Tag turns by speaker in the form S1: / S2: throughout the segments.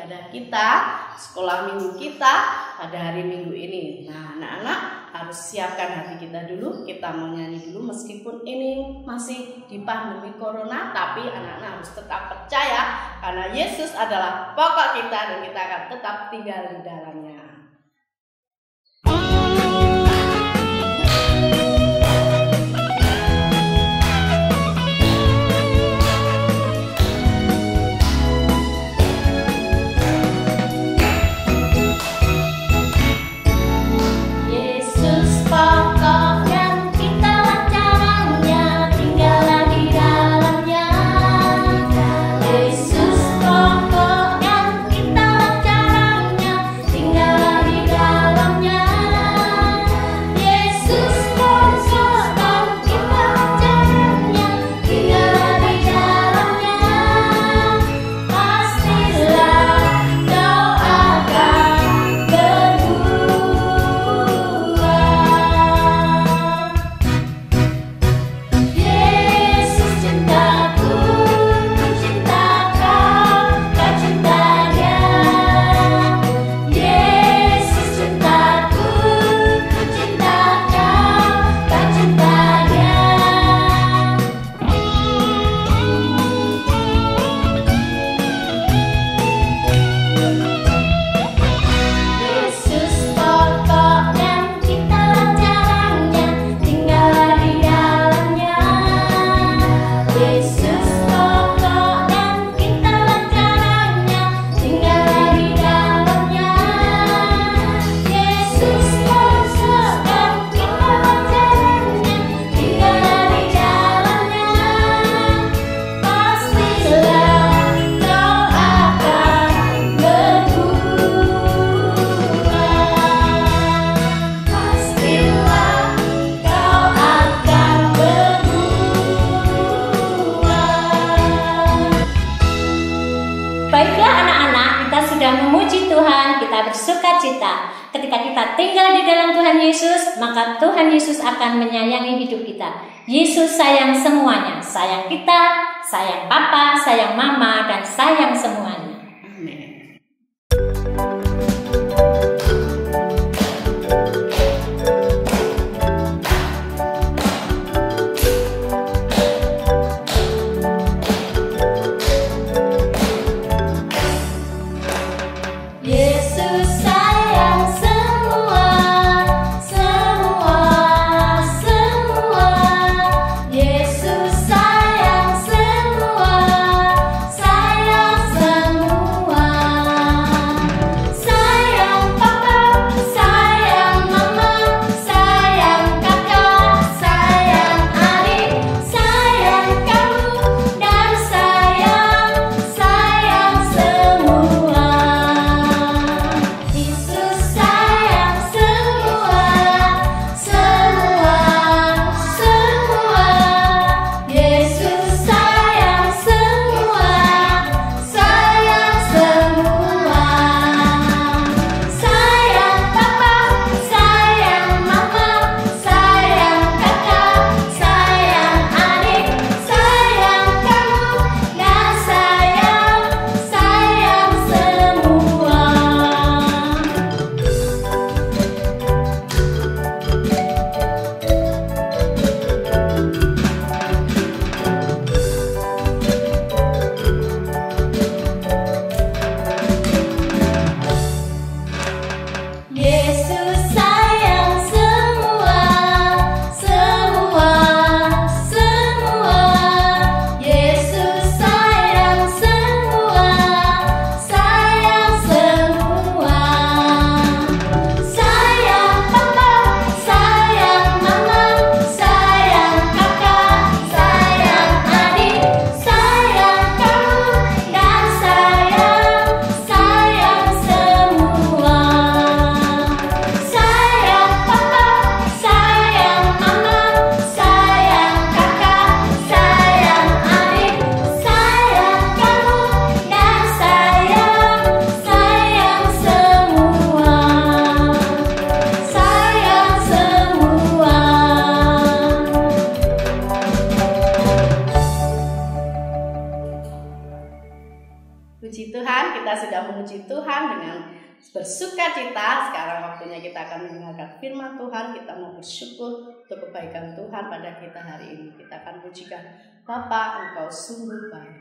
S1: ibadah kita, sekolah minggu kita pada hari Minggu ini. Nah, anak-anak harus siapkan hati kita dulu. Kita mau nyanyi dulu meskipun ini masih di pandemi corona, tapi anak-anak harus tetap percaya karena Yesus adalah pokok kita dan kita akan tetap tinggal di dalamnya.
S2: Bersukacita. Ketika kita tinggal di dalam Tuhan Yesus, maka Tuhan Yesus akan menyayangi hidup kita. Yesus sayang semuanya, sayang kita, sayang papa, sayang mama, dan sayang semuanya. Amin.
S3: Yesus sayang semua, sayang semua.
S1: Tuhan dengan bersuka cita. Sekarang waktunya kita akan mendengarkan firman Tuhan. Kita mau bersyukur untuk kebaikan Tuhan pada kita hari ini. Kita akan pujikan Bapa, Engkau sungguh baik.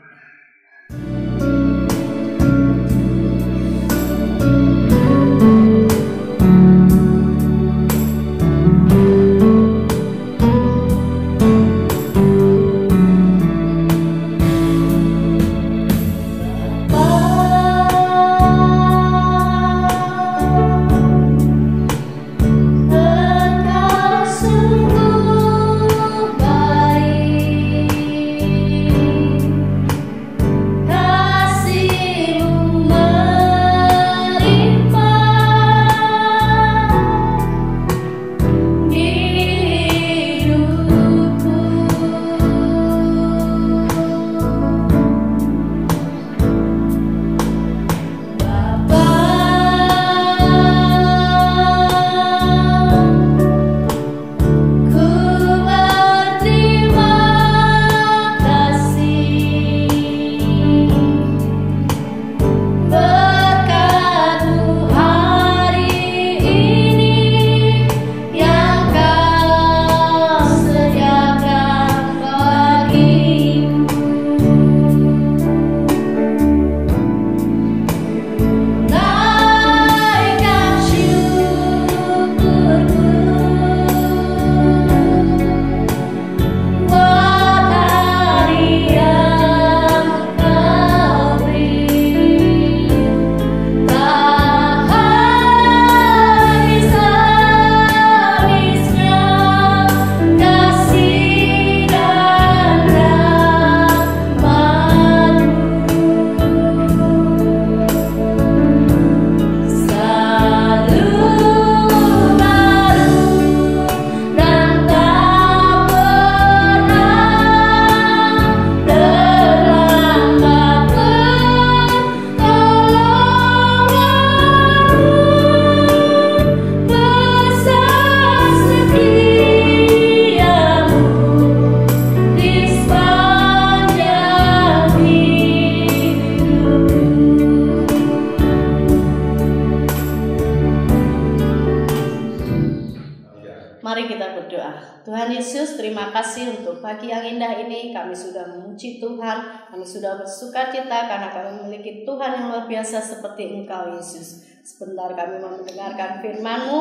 S1: Mari kita berdoa. Tuhan Yesus, terima kasih untuk pagi yang indah ini. Kami sudah memuji Tuhan, kami sudah bersuka cita karena kami memiliki Tuhan yang luar biasa seperti Engkau, Yesus. Sebentar kami mau mendengarkan firman-Mu.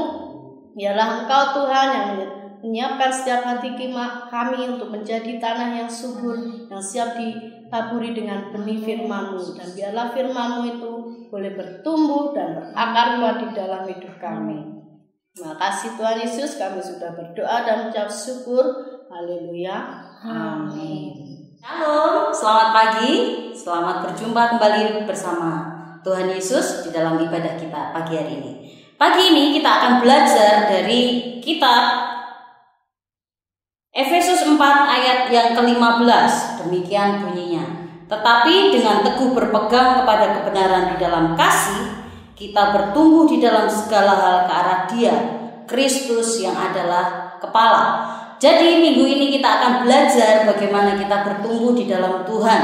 S1: Biarlah Engkau Tuhan yang menyiapkan setiap hati kami untuk menjadi tanah yang subur, yang siap ditaburi dengan benih firman-Mu. Dan biarlah firman-Mu itu boleh bertumbuh dan berakar kuat di dalam hidup kami. Terima kasih Tuhan Yesus, kami sudah berdoa dan mengucap syukur. Haleluya. Amin.
S3: Shalom, selamat pagi. Selamat berjumpa kembali bersama Tuhan Yesus di dalam ibadah kita pagi hari ini. Pagi ini kita akan belajar dari kitab Efesus 4 ayat yang ke-15. Demikian bunyinya. Tetapi dengan teguh berpegang kepada kebenaran di dalam kasih, kita bertumbuh di dalam segala hal ke arah Dia, Kristus yang adalah kepala. Jadi minggu ini kita akan belajar bagaimana kita bertumbuh di dalam Tuhan,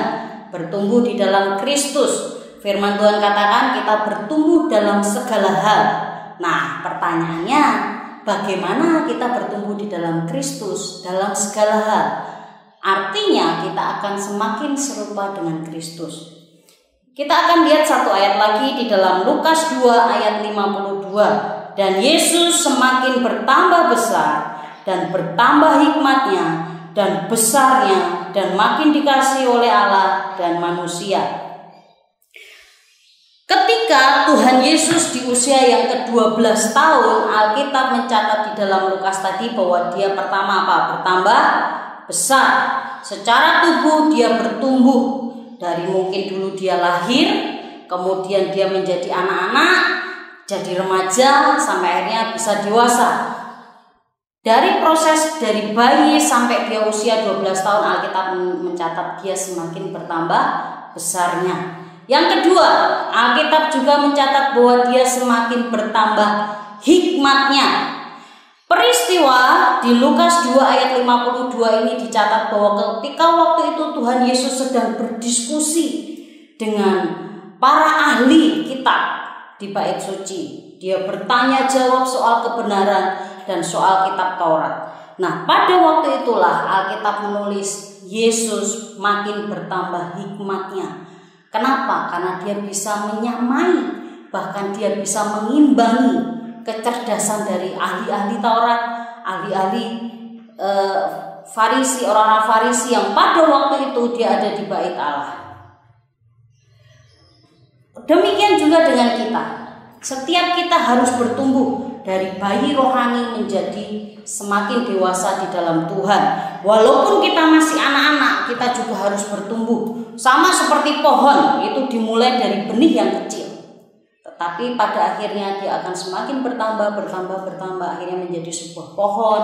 S3: bertumbuh di dalam Kristus. Firman Tuhan katakan kita bertumbuh dalam segala hal. Nah, pertanyaannya, bagaimana kita bertumbuh di dalam Kristus dalam segala hal? Artinya kita akan semakin serupa dengan Kristus. Kita akan lihat satu ayat lagi di dalam Lukas 2 ayat 52. Dan Yesus semakin bertambah besar dan bertambah hikmatnya dan besarnya dan makin dikasihi oleh Allah dan manusia. Ketika Tuhan Yesus di usia yang ke-12 tahun, Alkitab mencatat di dalam Lukas tadi bahwa dia pertama bertambah besar. Secara tubuh dia bertumbuh. Dari mungkin dulu dia lahir, kemudian dia menjadi anak-anak, jadi remaja, sampai akhirnya bisa dewasa. Dari proses dari bayi sampai dia usia 12 tahun, Alkitab mencatat dia semakin bertambah besarnya. Yang kedua, Alkitab juga mencatat bahwa dia semakin bertambah hikmatnya. Peristiwa di Lukas 2 ayat 52 ini dicatat bahwa ketika waktu itu Tuhan Yesus sedang berdiskusi dengan para ahli kitab di bait suci. Dia bertanya jawab soal kebenaran dan soal kitab Taurat. Nah, pada waktu itulah Alkitab menulis Yesus makin bertambah hikmatnya. Kenapa? Karena dia bisa menyamai, bahkan dia bisa mengimbangi kecerdasan dari ahli-ahli Taurat, ahli-ahli Farisi, orang-orang Farisi yang pada waktu itu dia ada di bait Allah. Demikian juga dengan kita. Setiap kita harus bertumbuh dari bayi rohani menjadi semakin dewasa di dalam Tuhan. Walaupun kita masih anak-anak, kita juga harus bertumbuh. Sama seperti pohon, itu dimulai dari benih yang kecil. Tetapi pada akhirnya dia akan semakin bertambah, akhirnya menjadi sebuah pohon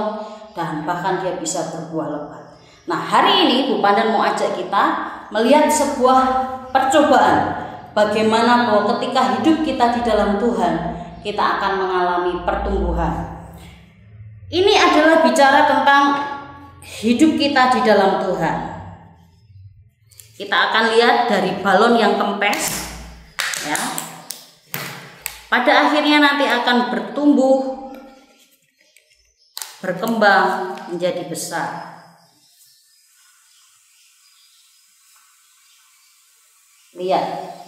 S3: dan bahkan dia bisa berbuah lebat. Nah, hari ini Bu Pandan mau ajak kita melihat sebuah percobaan. Bagaimana bahwa ketika hidup kita di dalam Tuhan, kita akan mengalami pertumbuhan. Ini adalah bicara tentang hidup kita di dalam Tuhan. Kita akan lihat dari balon yang kempes, ya. Pada akhirnya nanti akan bertumbuh, berkembang menjadi besar. Lihat.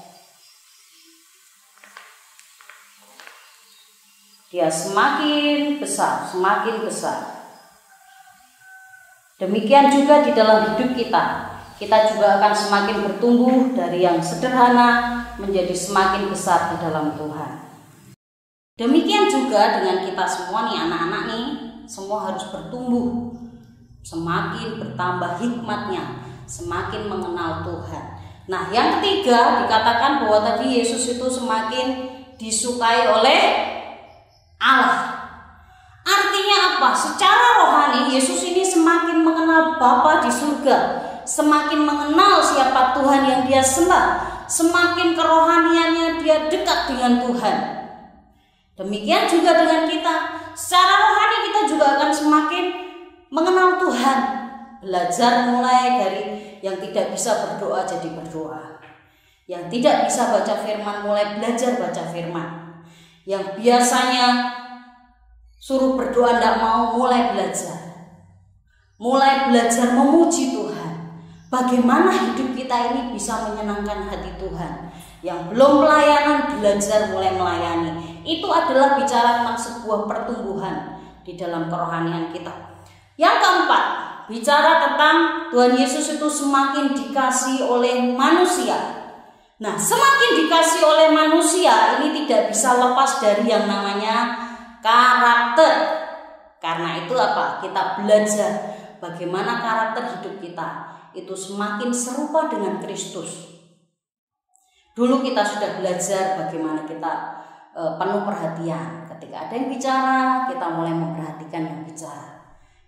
S3: Dia semakin besar, semakin besar. Demikian juga di dalam hidup kita. Kita juga akan semakin bertumbuh dari yang sederhana menjadi semakin besar di dalam Tuhan. Demikian juga dengan kita semua nih, anak-anak nih, semua harus bertumbuh, semakin bertambah hikmatnya, semakin mengenal Tuhan. Nah, yang ketiga dikatakan bahwa tadi Yesus itu semakin disukai oleh Allah. Artinya apa? Secara rohani Yesus ini semakin mengenal Bapa di surga, semakin mengenal siapa Tuhan yang dia sembah, semakin kerohaniannya dia dekat dengan Tuhan. Demikian juga dengan kita. Secara rohani kita juga akan semakin mengenal Tuhan, belajar mulai dari yang tidak bisa berdoa jadi berdoa, yang tidak bisa baca firman mulai belajar baca firman, yang biasanya suruh berdoa tidak mau mulai belajar memuji Tuhan. Bagaimana hidup kita ini bisa menyenangkan hati Tuhan. Yang belum pelayanan belajar mulai melayani. Itu adalah bicara tentang sebuah pertumbuhan di dalam kerohanian kita. Yang keempat, bicara tentang Tuhan Yesus itu semakin dikasihi oleh manusia. Nah, semakin dikasih oleh manusia ini tidak bisa lepas dari yang namanya karakter. Karena itu apa? Kita belajar bagaimana karakter hidup kita itu semakin serupa dengan Kristus. Dulu kita sudah belajar bagaimana kita penuh perhatian. Ketika ada yang bicara, kita mulai memperhatikan yang bicara.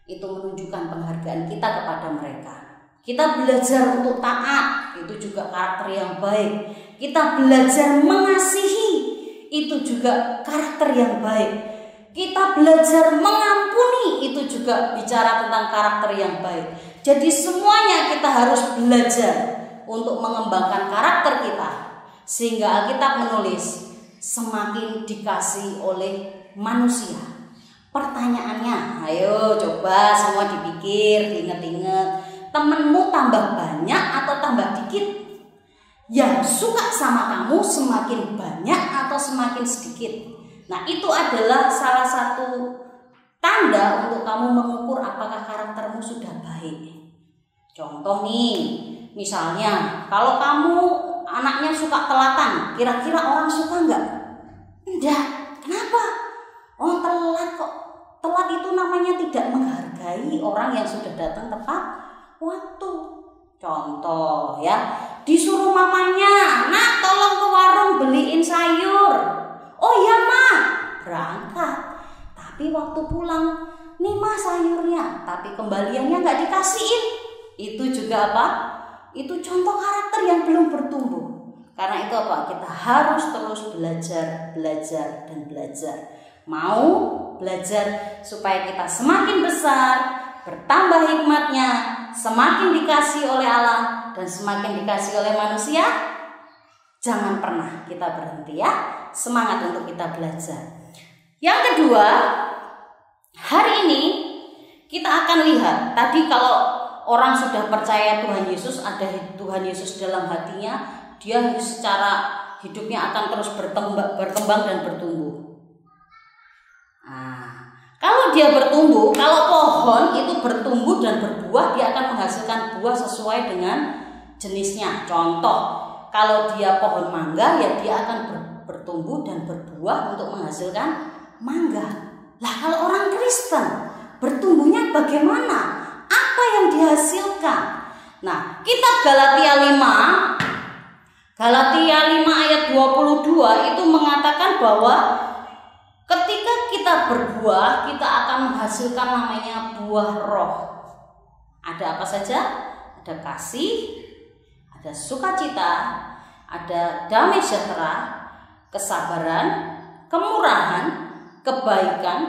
S3: Itu menunjukkan penghargaan kita kepada mereka. Kita belajar untuk taat, itu juga karakter yang baik. Kita belajar mengasihi, itu juga karakter yang baik. Kita belajar mengampuni, itu juga bicara tentang karakter yang baik. Jadi semuanya kita harus belajar untuk mengembangkan karakter kita. Sehingga Alkitab menulis semakin dikasih oleh manusia. Pertanyaannya, ayo coba semua dipikir, diingat-ingat. Temenmu tambah banyak atau tambah dikit? Yang suka sama kamu semakin banyak atau semakin sedikit? Nah, itu adalah salah satu tanda untuk kamu mengukur apakah karaktermu sudah baik. Contoh nih, misalnya kalau kamu anaknya suka telatan, kira-kira orang suka enggak? Enggak. Kenapa? Oh, telat kok. Telat itu namanya tidak menghargai orang yang sudah datang tepat waktu. Contoh ya, disuruh mamanya, "Nak, tolong ke warung beliin sayur." "Oh ya, Ma." Berangkat. Tapi waktu pulang, "Nih, Ma, sayurnya." Tapi kembaliannya nggak dikasihin. Itu juga apa? Itu contoh karakter yang belum bertumbuh. Karena itu apa? Kita harus terus belajar, dan belajar. Mau belajar supaya kita semakin besar, bertambah hikmatnya, semakin dikasih oleh Allah dan semakin dikasih oleh manusia. Jangan pernah kita berhenti ya. Semangat untuk kita belajar. Yang kedua, hari ini kita akan lihat. Tadi kalau orang sudah percaya Tuhan Yesus, ada Tuhan Yesus dalam hatinya, dia secara hidupnya akan terus berkembang dan bertumbuh. Nah, kalau dia bertumbuh, kalau pohon itu bertumbuh dan berbuah, dia akan menghasilkan buah sesuai dengan jenisnya. Contoh, kalau dia pohon mangga, ya dia akan bertumbuh dan berbuah untuk menghasilkan mangga. Lah kalau orang Kristen bertumbuhnya bagaimana? Apa yang dihasilkan? Nah, kitab Galatia 5 ayat 22 itu mengatakan bahwa ketika kita berbuah, kita akan menghasilkan namanya buah roh. Ada apa saja? Ada kasih, ada sukacita, ada damai sejahtera, kesabaran, kemurahan, kebaikan,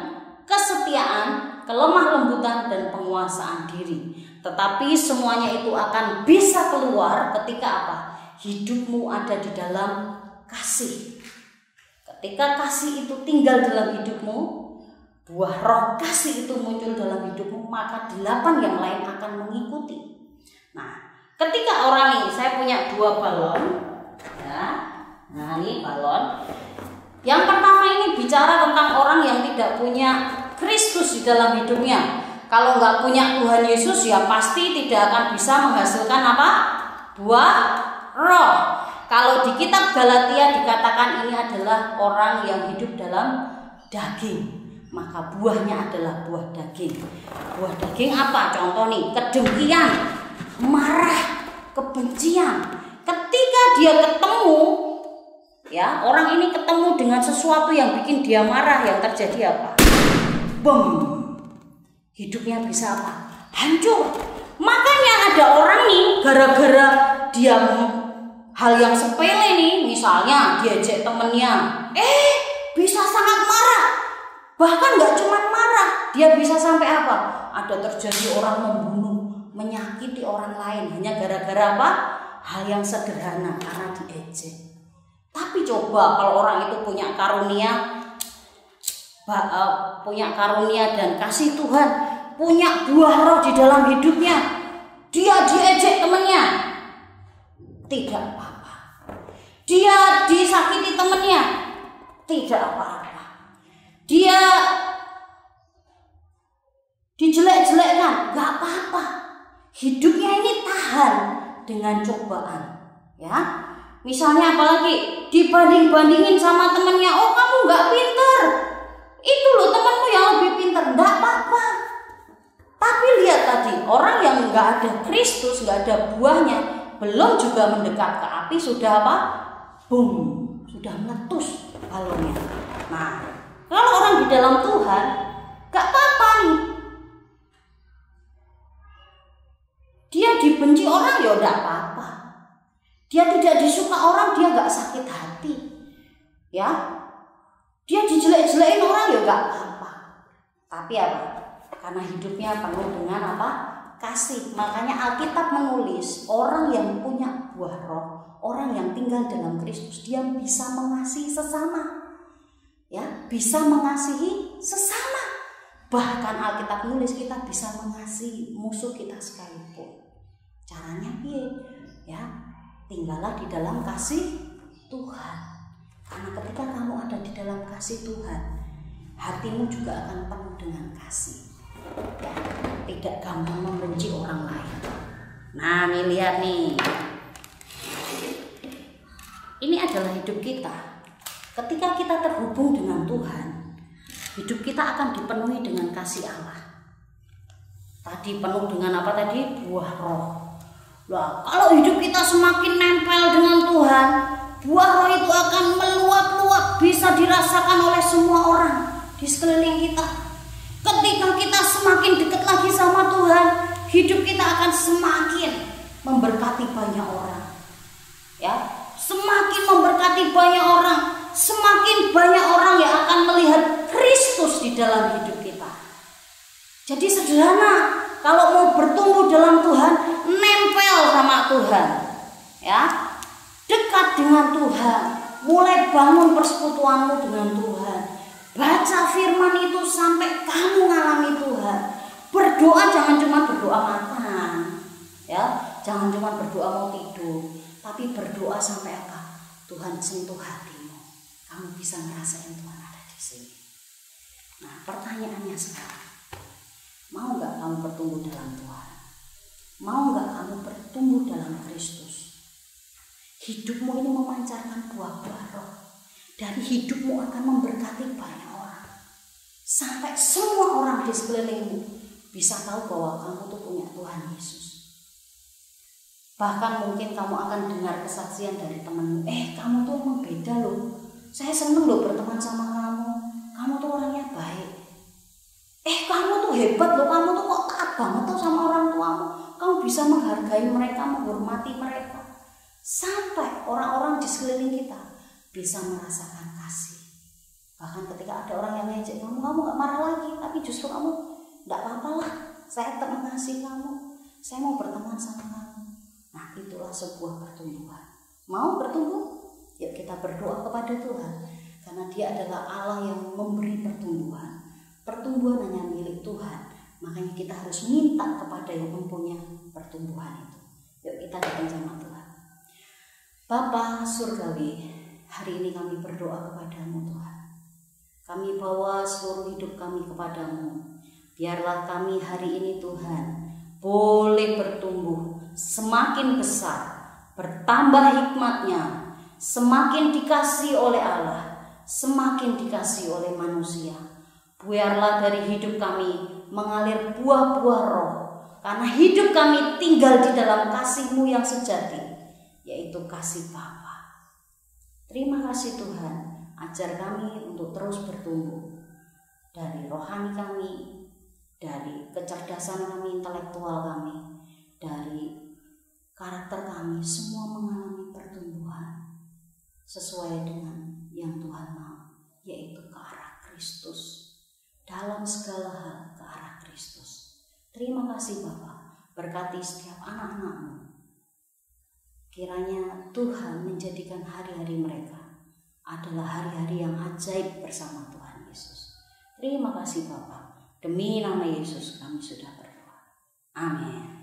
S3: kesetiaan, kelemah lembutan, dan penguasaan diri. Tetapi semuanya itu akan bisa keluar ketika apa? Hidupmu ada di dalam kasih. Ketika kasih itu tinggal dalam hidupmu, buah roh kasih itu muncul dalam hidupmu, maka 8 yang lain akan mengikuti. Nah, ketika orang ini, saya punya 2 balon ya. Nah, ini balon. Yang pertama ini bicara tentang orang yang tidak punya Kristus di dalam hidupnya. Kalau nggak punya Tuhan Yesus, ya pasti tidak akan bisa menghasilkan apa? Buah roh. Kalau di kitab Galatia dikatakan ini adalah orang yang hidup dalam daging, maka buahnya adalah buah daging. Buah daging apa? Contoh nih, kedengkian, marah, kebencian. Ketika dia ketemu, ya orang ini ketemu dengan sesuatu yang bikin dia marah, yang terjadi apa? Bom. Hidupnya bisa apa? Hancur. Makanya ada orang nih, gara-gara dia hal yang sepele nih, misalnya diajak temennya, bisa sangat marah. Bahkan gak cuma marah, dia bisa sampai apa? Ada terjadi orang membunuh, menyakiti orang lain hanya gara-gara apa? Hal yang sederhana, karena diejek. Tapi coba kalau orang itu punya karunia dan kasih Tuhan, punya buah roh di dalam hidupnya, dia diejek temennya, tidak apa-apa. Dia disakiti temennya, tidak apa-apa. Dia dijelek-jelekkan, gak apa-apa. Hidupnya ini tahan dengan cobaan, ya. Misalnya apalagi dibanding-bandingin sama temennya, oh kamu gak pinter, itu loh temanmu yang lebih pinter, gak apa-apa. Tapi lihat tadi, orang yang gak ada Kristus, gak ada buahnya, belum juga mendekat ke api, sudah apa? Boom, sudah meletus balonnya. Nah, kalau orang di dalam Tuhan, gak apa-apa nih. Dia dibenci orang, ya gak apa-apa. Dia tidak disuka orang, dia gak sakit hati, ya. Dia dijelek-jelekin orang, ya gak apa-apa. Tapi apa? Karena hidupnya penuh dengan apa? Kasih. Makanya Alkitab menulis orang yang punya buah roh, orang yang tinggal dalam Kristus, dia bisa mengasihi sesama, ya, bisa mengasihi sesama. Bahkan Alkitab menulis kita bisa mengasihi musuh kita sekalipun. Caranya piye? Ya, tinggallah di dalam kasih Tuhan. Karena ketika kamu ada di dalam kasih Tuhan, hatimu juga akan penuh dengan kasih. Ya, tidak gampang membenci orang lain. Nah, nih lihat nih. Ini adalah hidup kita. Ketika kita terhubung dengan Tuhan, hidup kita akan dipenuhi dengan kasih Allah. Tadi penuh dengan apa tadi? Buah roh. Nah, kalau hidup kita semakin nempel dengan Tuhan, buah roh itu akan meluap-luap, bisa dirasakan oleh semua orang di sekeliling kita. Ketika kita semakin dekat lagi sama Tuhan, hidup kita akan semakin memberkati banyak orang. Ya, semakin memberkati banyak orang, semakin banyak orang yang akan melihat Kristus di dalam hidup kita. Jadi sederhana, kalau mau bertumbuh dalam Tuhan, nempel sama Tuhan, ya, dekat dekat dengan Tuhan, mulai bangun persekutuanmu dengan Tuhan. Baca firman itu sampai kamu ngalami Tuhan. Berdoa jangan cuma berdoa makan, ya, jangan cuma berdoa mau tidur, tapi berdoa sampai apa? Tuhan sentuh hatimu, kamu bisa ngerasain Tuhan ada di sini. Nah, pertanyaannya sekarang, mau nggak kamu bertumbuh dalam Tuhan? Mau nggak kamu bertumbuh dalam Kristus? Hidupmu ini memancarkan buah-buah roh. Dari hidupmu akan memberkati banyak orang. Sampai semua orang di sekelilingmu bisa tahu bahwa kamu tuh punya Tuhan Yesus. Bahkan mungkin kamu akan dengar kesaksian dari temanmu, kamu tuh emang beda loh. Saya seneng loh berteman sama kamu. Kamu tuh orangnya baik. Kamu tuh hebat loh. Kamu tuh kok taat banget tuh sama orang tuamu. Kamu bisa menghargai mereka, menghormati mereka. Sampai orang-orang di sekeliling kita bisa merasakan kasih. Bahkan ketika ada orang yang ngejek kamu gak marah lagi, tapi justru kamu gak apa-apa lah, saya tetap mengasihi kamu, saya mau berteman sama kamu. Nah, itulah sebuah pertumbuhan. Mau bertumbuh? Yuk kita berdoa kepada Tuhan, karena Dia adalah Allah yang memberi pertumbuhan. Pertumbuhan hanya milik Tuhan, makanya kita harus minta kepada yang mempunyai pertumbuhan itu. Yuk kita datang sama Tuhan. Bapa Surgawi, hari ini kami berdoa kepadamu Tuhan. Kami bawa seluruh hidup kami kepadamu. Biarlah kami hari ini Tuhan boleh bertumbuh semakin besar, bertambah hikmatnya, semakin dikasih oleh Allah, semakin dikasih oleh manusia. Biarlah dari hidup kami mengalir buah-buah roh, karena hidup kami tinggal di dalam kasih-Mu yang sejati, yaitu kasih Bapa. Terima kasih Tuhan, ajar kami untuk terus bertumbuh dari rohani kami, dari kecerdasan kami, intelektual kami, dari karakter kami, semua mengalami pertumbuhan sesuai dengan yang Tuhan mau, yaitu ke arah Kristus. Dalam segala hal ke arah Kristus. Terima kasih Bapa, berkati setiap anak-anak-Mu. Kiranya Tuhan menjadikan hari-hari mereka adalah hari-hari yang ajaib bersama Tuhan Yesus. Terima kasih Bapa. Demi nama Yesus kami sudah berdoa. Amin.